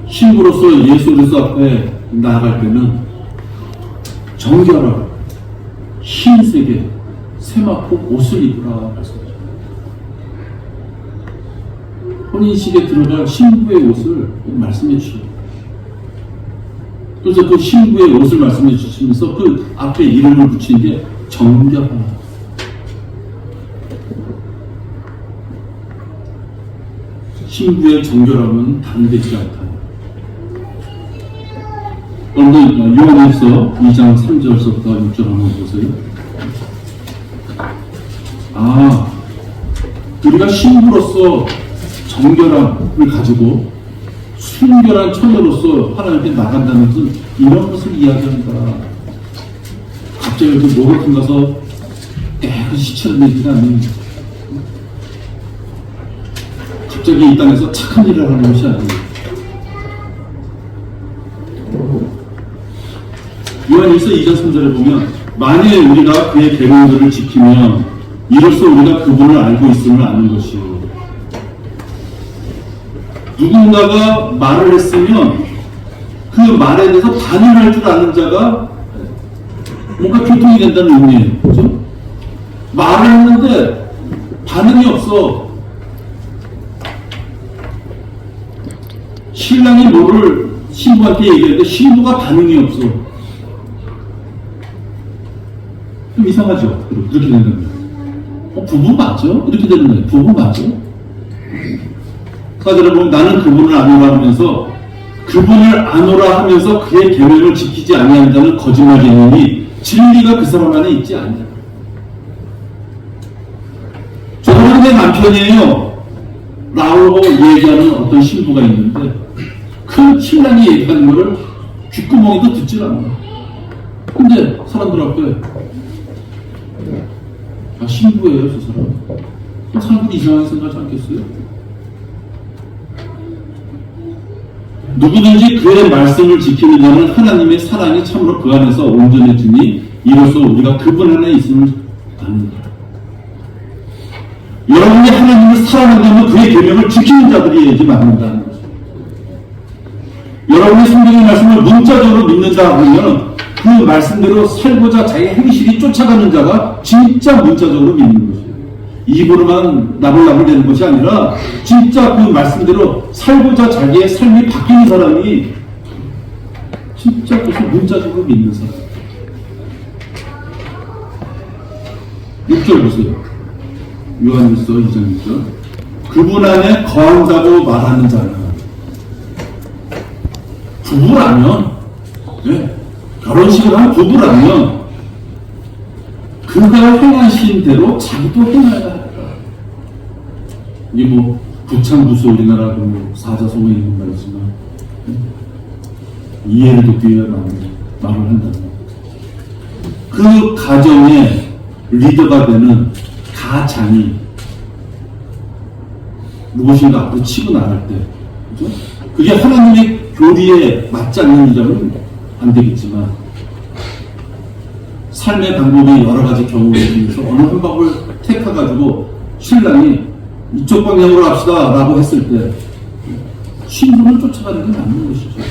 신부로서 예수 그리스도 앞에 나아갈 때는 정결하고 흰색의 세마포 옷을 입으라 말씀하셨습니다. 혼인식에 들어갈 신부의 옷을 말씀해 주셔요. 그래서 그 신부의 옷을 말씀해 주시면서 그 앞에 이름을 붙인 게 정결하다. 신부의 정결함은 단되지 않다. 오늘 요한일서 2장 3절부터 6절 한번 보세요. 우리가 신부로서 정결함을 가지고 순결한 처녀로서 하나님께 나간다는 것은 이런 것을 이야기한다. 갑자기 이렇게 목욕탕 가서 깨끗이 치러내지가 않는, 갑자기 이 땅에서 착한 일을 하는 것이 아니에요. 요한일서 2장 3절에 보면 만일 우리가 그의 계명들을 지키면 이로써 우리가 그분을 알고 있음을 아는 것이요. 누군가가 말을 했으면 그 말에 대해서 반응할 줄 아는 자가 뭔가 교통이 된다는 의미예요. 그죠? 말을 했는데 반응이 없어. 신랑이 뭐를 신부한테 얘기했는데 신부가 반응이 없어. 좀 이상하죠? 그렇게 된다면. 부부 맞죠? 이렇게 되는 거예요. 부부 맞죠? 사절에 보면 나는 그분을 아노라 하면서 그분을 아노라 하면서 그의 계명을 지키지 아니한다는 거짓말이니 진리가 그 사람 안에 있지 않냐. 저는 내 남편이에요 라고 얘기하는 어떤 신부가 있는데 그 신랑이 얘기하는 거를 귓구멍이도 듣질 않아. 근데 사람들 앞에 신부예요 저 사람. 사람들이 이상하게 생각하지 않겠어요? 누구든지 그의 말씀을 지키는 자는 하나님의 사랑이 참으로 그 안에서 온전해지니 이로써 우리가 그분 안에 있음을 압니다. 여러분이 하나님을 사랑한다면 그의 계명을 지키는 자들이야지 맞는다는 거죠. 여러분이 성경의 말씀을 문자적으로 믿는다 하면 그 말씀대로 살고자 자기 행실이 쫓아가는 자가 진짜 문자적으로 믿는 것이에요. 입으로만 나불나불 되는 것이 아니라 진짜 그 말씀대로 살고자 자기의 삶이 바뀌는 사람이 진짜 그것을 문자적으로 믿는 사람. 6절 보세요. 요한일서 2장 6절. 그분 안에 거한다고 말하는 자는 부부라면, 네, 결혼식을 한 부부라면 그가 행하신 대로 자기도 행해야 한다. 이게 뭐 부창부수 우리나라 그 사자성어에 있는 말이지만 이해를 돕기 위해 말을 한다. 그 가정의 리더가 되는 가장이 무엇인가 앞으로 치고 나갈 때, 그죠? 그게 하나님의 교리에 맞지 않는 이자는 안 되겠지만 삶의 방법이 여러 가지 경우에 있어서 어느 한 방법을 택해가지고 신랑이 이쪽 방향으로 합시다 라고 했을 때 신부를 쫓아가는 게 맞는 것이죠.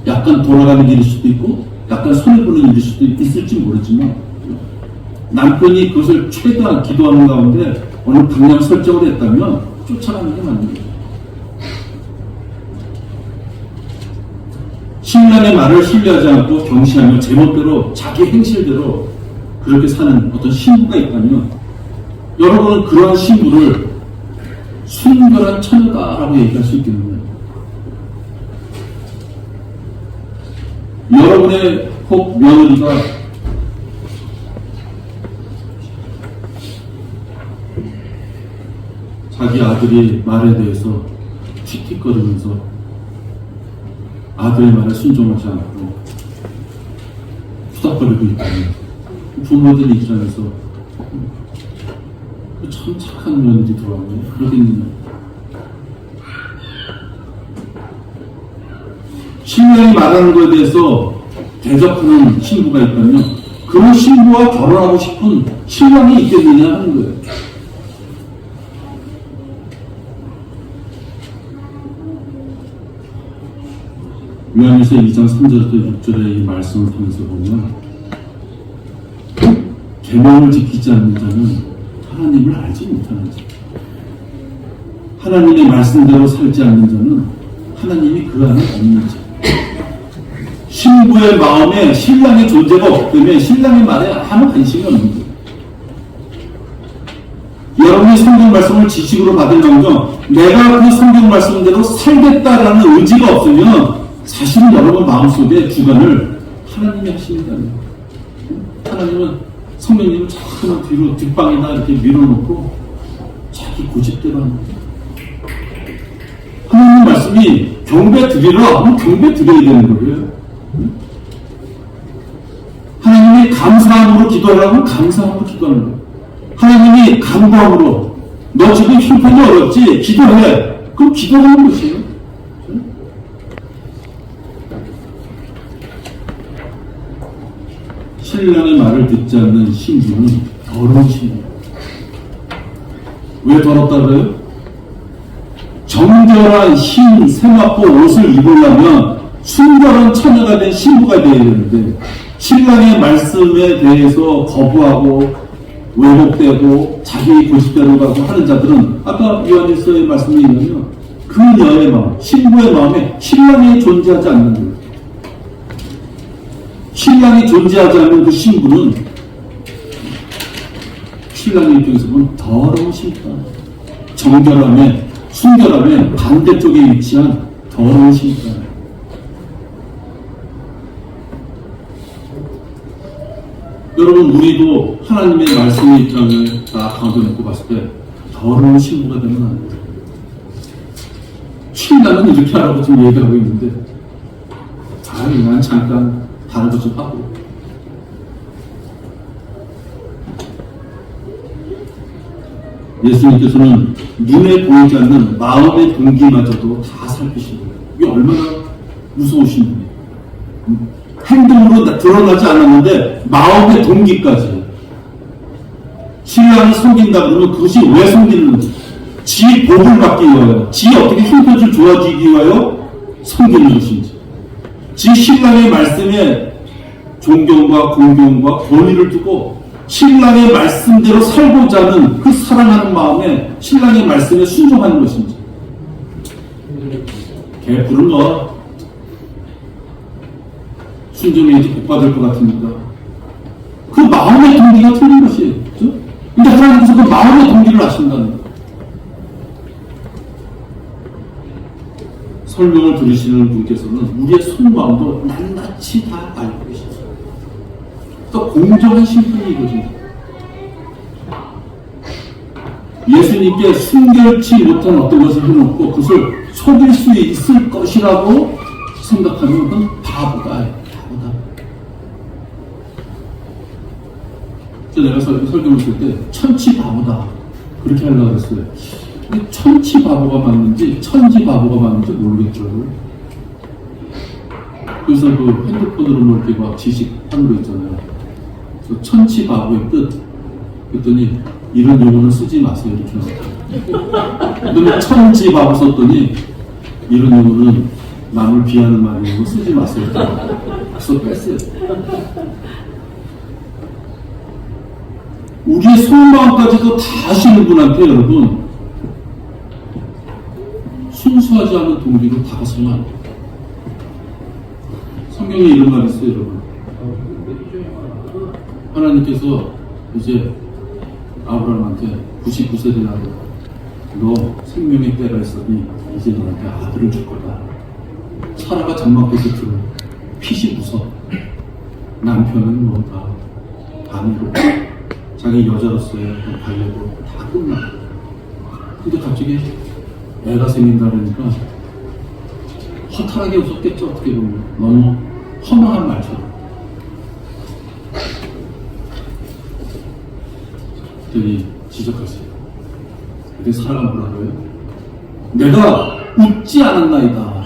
약간 돌아가는 일일 수도 있고 약간 손해보는 일일 수도 있을지 모르지만 남편이 그것을 최대한 기도하는 가운데 어느 방향 설정을 했다면 쫓아가는 게 맞는 거죠. 신랑의 말을 신뢰하지 않고 경시하며 제멋대로 자기 행실대로 그렇게 사는 어떤 신부가 있다면 여러분은 그러한 신부를 순결한 처녀다라고 얘기할 수 있겠느냐. 여러분의 혹 며느리가 자기 아들이 말에 대해서 틱틱거리면서 아들의 말에 순종하지 않고 투닥거리고 있다면 부모들 입장에서 참 착한 며느리 들어왔네 그러겠느냐. 신랑이 말하는 것에 대해서 대적하는 신부가 있다면 그 신부와 결혼하고 싶은 신랑이 있겠느냐 하는 거예요. 요한일서 2장 3절부터 6절의 이 말씀을 통해서 보면 계명을 지키지 않는 자는 하나님을 알지 못하는 자. 하나님의 말씀대로 살지 않는 자는 하나님이 그 안에 없는 자. 신부의 마음에 신랑의 존재가 없기 때문에 신랑의 말에 아무 관심이 없는 거예요. 여러분이 성경 말씀을 지식으로 받을 망정 내가 그 성경 말씀대로 살겠다라는 의지가 없으면 사실은 여러분 마음속에 주관을 하나님이 하십니다. 하나님은 성령님을 자꾸만 뒤로 뒷방에다 이렇게 밀어놓고 자기 고집대로 하는 거예요. 하나님 말씀이 경배 드리라 하면 경배 드려야 되는 거예요. 하나님이 감사함으로 기도하라고 감사함으로 기도하는 거예요. 하나님이 간구함으로 너 지금 형편이 어렵지? 기도해. 그럼 기도하는 것이에요. 신랑의 말을 듣지 않는 신부는 더러운 신부예요. 왜 더럽다 그래요? 정결한 흰 세마포 옷을 입으려면 순결한 처녀가 된 신부가 되어야 되는데 신랑의 말씀에 대해서 거부하고 왜곡되고 자기 고집대로 가고 하는 자들은 아까 요한일서의 말씀에 의하면 그 여의 마음, 신부의 마음에 신랑이 존재하지 않는 거예요. 신랑이 존재하지 않는 그 신부는 신랑의 입장에서 보면 더러운 신부다. 정결함에 순결함에 반대쪽에 위치한 더러운 신부다. 여러분 우리도 하나님의 말씀의 입장을 다 가운데 놓고 봤을 때 더러운 신부가 되면 안 돼요. 신랑은 이렇게 하라고 지금 얘기하고 있는데 난 잠깐 다른 것 좀 하고 예수님께서는 눈에 보이지 않는 마음의 동기마저도 다 살피신 거예요. 이게 얼마나 무서우신 분이에요. 행동으로 드러나지 않았는데 마음의 동기까지 신랑을 섬긴다 그러면 그것이 왜 섬기는지 지 복을 받기 위하여 지 어떻게 형편이 좋아지기 위하여 섬기는 것인지 지 신랑의 말씀에 존경과 공경과 권위를 두고 신랑의 말씀대로 살고자 하는 그 사랑하는 마음에 신랑의 말씀에 순종하는 것인지 개뿔은 뭐 순종해야지 복받을 것 같으니까 그 마음의 동기가 틀린 것이에요. 그렇죠? 근데 하나님께서 그 마음의 동기를 아신다는 거예요. 설명을 들으시는 분께서는 우리의 속마음도 낱낱이 다 알고 계십니다. 또 공정한 심판이거든요. 예수님께 순결치 못한 어떤 것을 해놓고 그것을 속일 수 있을 것이라고 생각하면 그건 바보다. 내가 설교를 쓸 때 천치 바보다 그렇게 하려고 했어요. 천치 바보가 맞는지 천지 바보가 맞는지 모르겠더라고요. 그래서 그 핸드폰으로 뭐 이렇게 막 지식하는 거 있잖아요. 그래서 천치 바보의 뜻 그랬더니 이런 용어는 쓰지 마세요 이렇게 나왔다. 그다음에 천지 바보 썼더니 이런 용어는 남을 비하는 말이고 쓰지 마세요. 그래서 뺐어요. 우리의 속마음까지도 다 아시는 분한테 여러분 순수하지 않은 동기로 다가서면 안 돼요. 성경에 이런 말이 있어요 여러분. 하나님께서 이제 아브라함한테 99세 된 아들 너 생명의 때가 있으니 이제 너한테 아들을 줄 거다. 사라가 장막에서 들어 핏이 부서 남편은 뭐 다 반으로 자기 여자로서의 관례도 다 끝나고 근데 갑자기 애가 생긴다 그러니까 허탈하게 웃었겠죠. 어떻게 보면 너무 허망한 말처럼. 그랬더니 지적하세요. 근데 사람은 뭐라고요? 내가 웃지 않았나이다.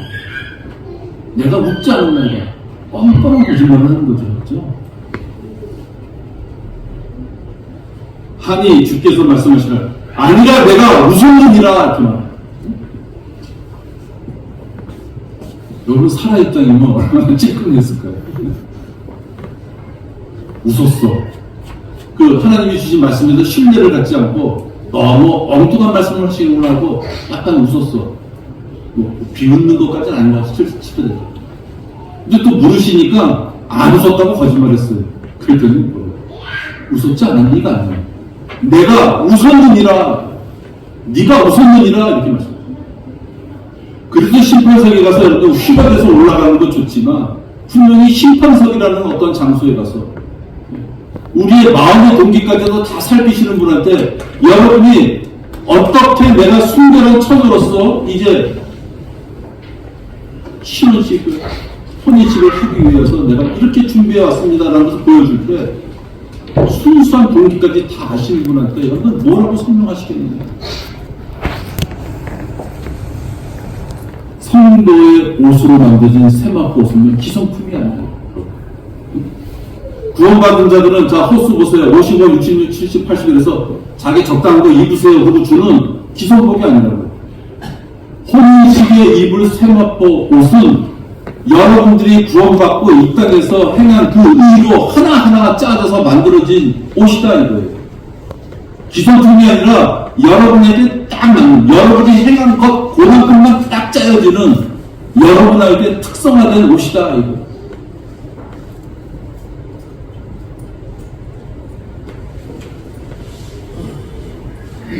내가 웃지 않았나이다. 뻔뻔한 거짓말을 하는 거죠. 그렇죠? 하니 주께서 말씀하시라 아니라 내가 웃었느니라 이렇게 말해요. 여러분 사라 입장이면 얼마나 찔끔했을까요? 웃었어. 그 하나님이 주신 말씀에서 신뢰를 갖지 않고 너무 엉뚱한 말씀을 하시는구나 하고 약간 웃었어. 뭐 비웃는 것까지는 아닌 것 같아. 싶거든. 근데 또 물으시니까 안 웃었다고 거짓말했어요. 그랬더니 뭐, 웃었지 않았니가 아니야. 내가 웃었느니라, 네가 웃었느니라 이렇게 말씀해요. 그래서 심판석에 가서 여러분 휘가 돼서 올라가는 건 좋지만 분명히 심판석이라는 어떤 장소에 가서 우리의 마음의 동기까지도 다 살피시는 분한테 여러분이 어떻게 내가 순결한 처녀로서 이제 신혼식을 혼인식을 하기 위해서 내가 이렇게 준비해 왔습니다라는 것을 보여줄 때 순수한 동기까지 다 아시는 분한테 여러분 뭐라고 설명하시겠느냐. 성도의 옷으로 만들어진 세마포 옷은 기성품이 아니에요. 구원받은 자들은 자 호수 보세요. 55, 66, 70, 80이라서 자기 적당한 거 입으세요 하고 주는 기성복이 아니라고요. 혼인식에 입을 세마포 옷은 여러분들이 구원받고 이 땅에서 행한 그 의로 하나하나 짜져서 만들어진 옷이다 이거예요. 기성품이 아니라 여러분에게 딱 맞는 여러분이 행한 것 그만큼만 딱 짜여지는 여러분에게 특성화된 옷이다 이거.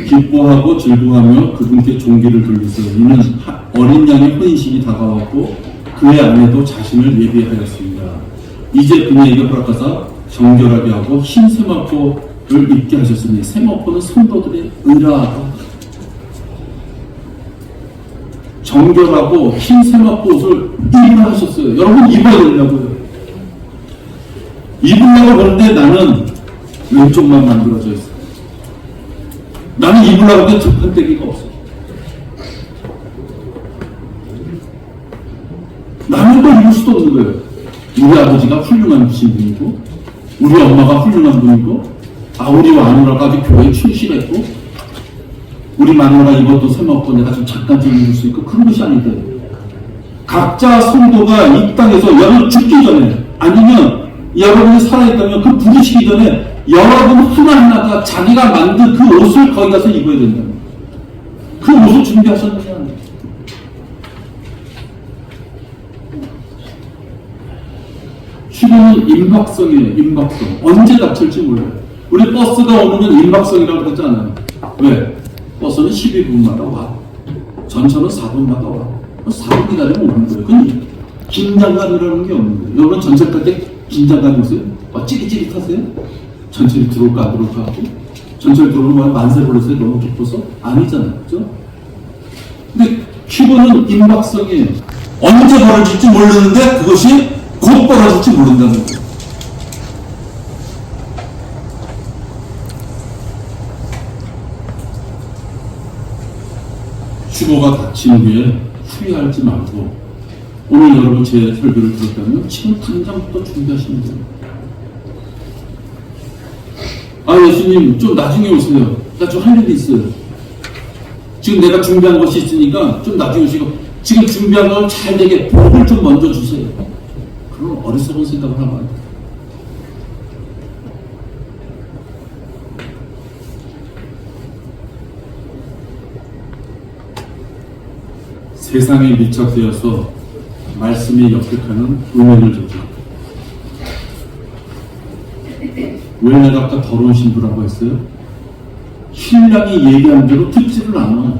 기뻐하고 즐거워하며 그분께 종기를 돌리세요. 이는 어린 양의 혼인식이 다가왔고 그의 아내도 자신을 예비하였습니다. 이제 그녀에게 허락하사 정결하게 하고 흰 세마포를 입게 하셨으니 세마포는 성도들의 의라. 정결하고 흰 세마포 옷을 입으라 하셨어요. 여러분 입어야 되냐고요. 입으려고 보는데 나는 왼쪽만 만들어져 있어요. 나는 입으려고 하는데 두판대기가 없어. 나는 또 입을 수도 없는 거예요. 우리 아버지가 훌륭한 분이고 우리 엄마가 훌륭한 분이고 우리 마누라가 아주 교회에 충실했고 우리 마누라가 입었던 세마포 내가 좀 잠깐 좀 입을 수 있고 그런 것이 아니다. 각자 성도가 이 땅에서 여러분 죽기 전에 아니면 여러분이 살아있다면 그 부르시기 전에 여러분 하나하나가 자기가 만든 그 옷을 거기 가서 입어야 된다. 그 옷을 준비하셨느냐. 휴거는 임박성이에요. 임박성. 언제 닥칠지 몰라요. 우리 버스가 오는 건 임박성이라고 그러잖아요. 왜? 버스는 12분마다 와. 전철은 4분마다 와. 4분 기다리면 오는 거예요. 그건 긴장감이라는 게 없는 거예요. 여러분 전철 탈 때 긴장감이 있어요? 찌릿찌릿하세요? 전철이 들어올까 안 들어올까 하고 전철 들어오는 거야 만세 불렀어요? 너무 기뻐서? 아니잖아요. 그죠? 근데 휴거는 임박성이에요. 언제 벌어질지 모르는데 그것이 곧 벌어질지 모른다는 거예요. 휴거가 닥친 후에 후회하지 말고 오늘 여러분 제 설교를 들었다면 지금 당장부터 준비하시면 돼요. 예수님 좀 나중에 오세요. 나 좀 할 일이 있어요. 지금 내가 준비한 것이 있으니까 좀 나중에 오시고 지금 준비한 걸 잘 되게 복을 좀 먼저 주세요. 그럼 어리석은 생각을 하면 안 돼요. 세상에 밀착되어서 말씀에 역격하는 은혜를 저지르고 왜 내가 아까 더러운 신부라고 했어요? 신랑이 얘기한 대로 듣지를 않아.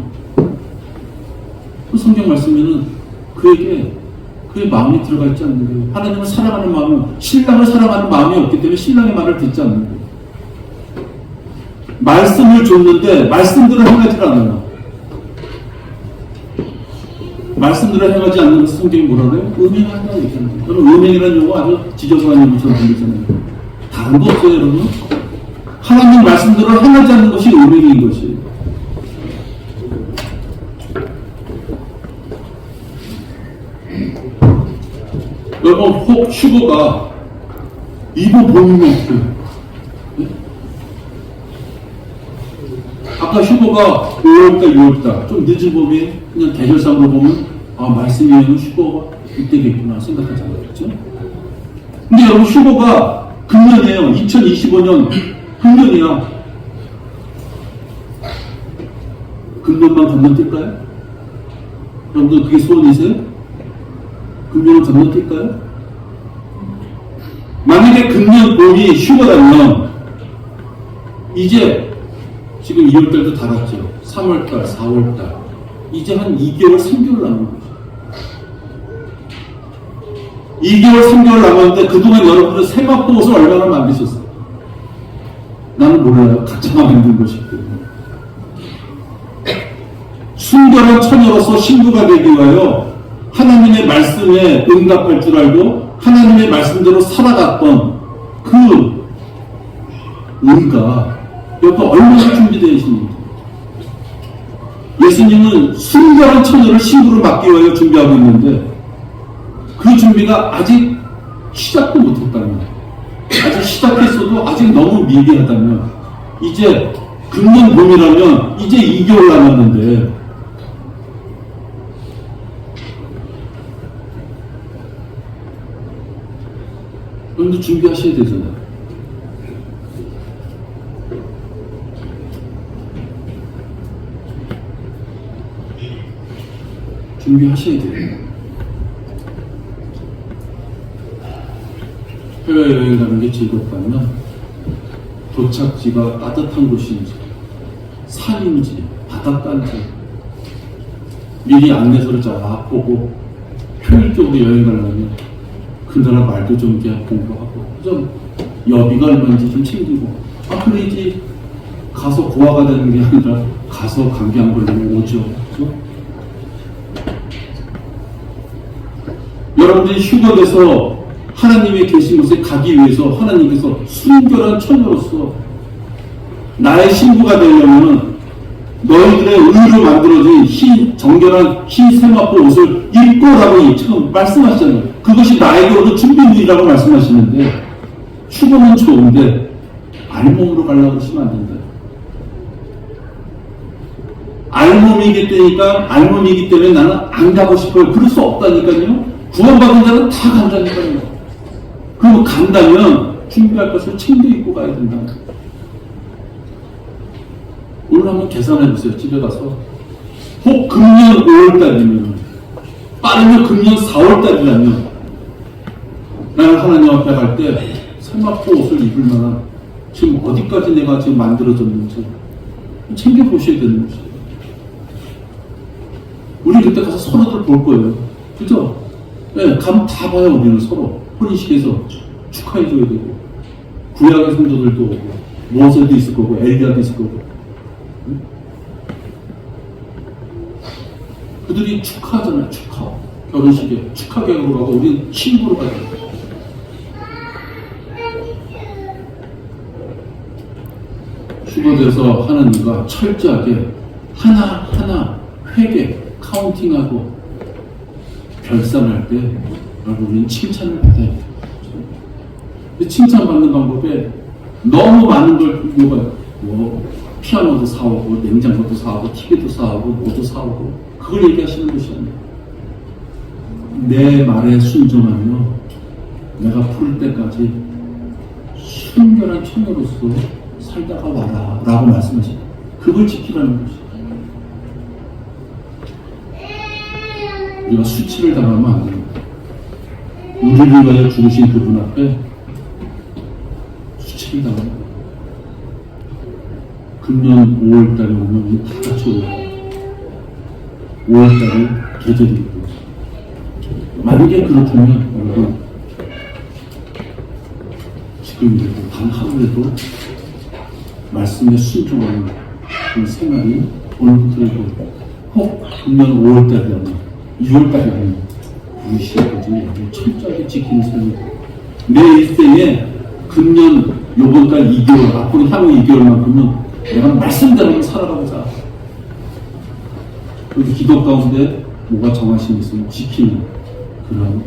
그 성경 말씀에는 그에게 그의 마음이 들어가 있지 않는 거예요. 하나님을 사랑하는 마음은 신랑을 사랑하는 마음이 없기 때문에 신랑의 말을 듣지 않는 거예요. 말씀을 줬는데 말씀대로 행하지 않아요. 말씀대로 행하지 않는 것을 성경이 뭐라 그래요? 음행한다 얘기하는 거예요. 여러분 음행이라는 용어 아주 지저분한 용어처럼 들리잖아요. 다른 거 없어요 여러분? 하나님 말씀대로 행하지 않는 것이 음행인 것이에요. 여러분 혹 휴거가 입어보면 어때요? 아까 휴거가 5월달 6월달 좀 늦은 봄에 그냥 계절상으로 보면 말씀이면 휴거가 이때겠구나 생각하잖아요. 그렇죠? 근데 여러분 휴거가 금년이에요. 2025년 금년이야. 금년만 건너뛸까요? 여러분들 그게 소원이세요? 금년을 건너뛸까요? 만약에 금년 봄이 휴가라면 이제 지금 2월달도 다 갔죠. 3월달, 4월달 이제 한 2개월, 3개월 남은 거죠. 2개월, 3개월 남았는데 그동안 여러분들 세마포 옷을 얼마나 만드셨어요? 나는 몰라요. 각자가 만든 것이기 때문에. 순결한 처녀로서 신부가 되기 위하여 하나님의 말씀에 응답할 줄 알고 하나님의 말씀대로 살아갔던 그 은가 여기가 얼마나 준비되어 있습니까? 예수님은 순결한 처녀를 신부로 맡기 위하여 준비하고 있는데 그 준비가 아직 시작도 못했다면, 아직 시작했어도 아직 너무 미비하다면, 이제 금년 봄이라면 이제 2개월 남았는데 여러분도 준비하셔야 되잖아요. 준비하셔야 돼요. 해외여행 가는 게 즐겁다면 도착지가 따뜻한 곳인지 산인지 바닷가인지 미리 안내서를 쫙 보고 효율적으로 여행 가려면 그 나라 말도 좀 공부하고 좀 여비가 얼마인지 좀 챙기고 그래야지 가서 고아가 되는 게 아니라 가서 감기 안 걸리면 오죠. 그렇죠? 여러분들이 휴가 돼서 하나님의 계신 곳에 가기 위해서 하나님께서 순결한 처녀로서 나의 신부가 되려면 너희들의 의로 만들어진 흰 정결한 흰 세마포 옷을 입고 라고 지금 말씀하시잖아요. 그것이 나에게 오는 준비물이라고 말씀하시는데 휴가는 좋은데 알몸으로 가려고 그러시면 안 된다. 알몸이기 때문에 나는 안 가고 싶어요. 그럴 수 없다니까요. 구원받은 자는 다 간다니까요. 그럼 간다면 준비할 것을 챙겨 입고 가야 된다. 오늘 한번 계산해 보세요. 집에 가서 혹 금년 5월달이면 빠르면 금년 4월달이라면 나는 하나님 앞에 갈 때 세마포 옷을 입을 만한 지금 어디까지 내가 지금 만들어졌는지 챙겨 보셔야 되는 것이에요. 우리 그때 가서 서로들 볼 거예요. 그죠? 네, 가면 다 봐요. 우리는 서로 혼인식에서 축하해줘야 되고 구약의 성도들도 오고 모세도 있을 거고 엘리야도 있을 거고 그들이 축하하잖아요. 축하 결혼식에 축하 객으로 가고 우리는 친구로 가야 돼요. 휴거돼서 하나님과 철저하게 하나하나 회개 카운팅하고 결산할 때 여러분 우리는 칭찬을 받아야 돼요. 칭찬받는 방법에 너무 많은 걸 뭐 피아노도 사오고 냉장고도 사오고 TV도 사오고 뭐도 사오고 그걸 얘기하시는 것이 아니에요. 내 말에 순종하며 내가 부를 때까지 순결한 처녀로서 살다가 와라 라고 말씀하시죠. 그걸 지키라는 것이죠. 우리가 수치를 당하면 안 됩니다. 우리를 위하여 죽으신 그분 앞에 수치를 당합니다. 금년 5월달에 오면 우리 다 같이 올라가요. 5월달에 계절이기 때문에. 만약에 그렇다면 여러분 지금이라도 단 하루라도 말씀에 순종하는 그 생활이 오늘부터 혹 금년 5월달이라면 6월달이라면 우리 시간까지 철저하게 지키는 삶이 내 일생에 금년 요번달 2개월 앞으로 향후 2개월만큼은 내가 말씀대로 살아가보자. 우리 기도 가운데 뭐가 정하심 있으면 지키는 그런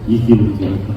2개월이 되니까